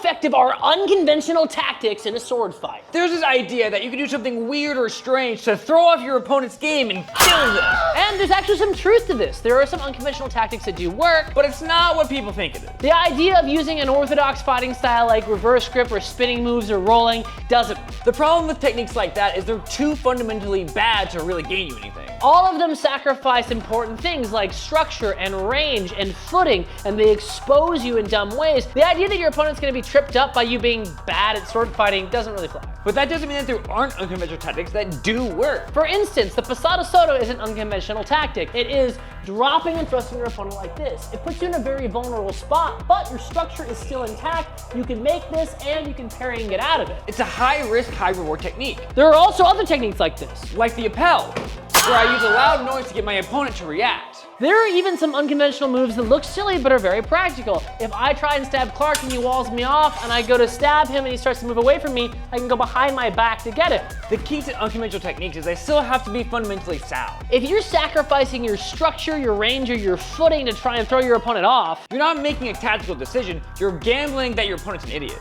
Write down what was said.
effective are unconventional tactics in a sword fight? There's this idea that you can do something weird or strange to throw off your opponent's game and kill them. And there's actually some truth to this. There are some unconventional tactics that do work, But it's not what people think it is. the idea of using an orthodox fighting style like reverse grip or spinning moves or rolling doesn't. The problem with techniques like that is they're too fundamentally bad to really gain you anything. All of them sacrifice important things like structure and range and footing, and they expose you in dumb ways. The idea that your opponent's gonna be tripped up by you being bad at sword fighting doesn't really fly. But that doesn't mean that there aren't unconventional tactics that do work. For instance, the Pasado Soto is an unconventional tactic. It is dropping and thrusting your opponent like this. It puts you in a very vulnerable spot, but your structure is still intact. You can make this and you can parry and get out of it. It's a high risk, high reward technique. There are also other techniques like this. Like the appel, where I use a loud noise to get my opponent to react. There are even some unconventional moves that look silly but are very practical. If I try and stab Clark and he walls me off and I go to stab him and he starts to move away from me, I can go behind my back to get it. The key to unconventional techniques is they still have to be fundamentally sound. If you're sacrificing your structure, your range, or your footing to try and throw your opponent off, You're not making a tactical decision, you're gambling that your opponent's an idiot.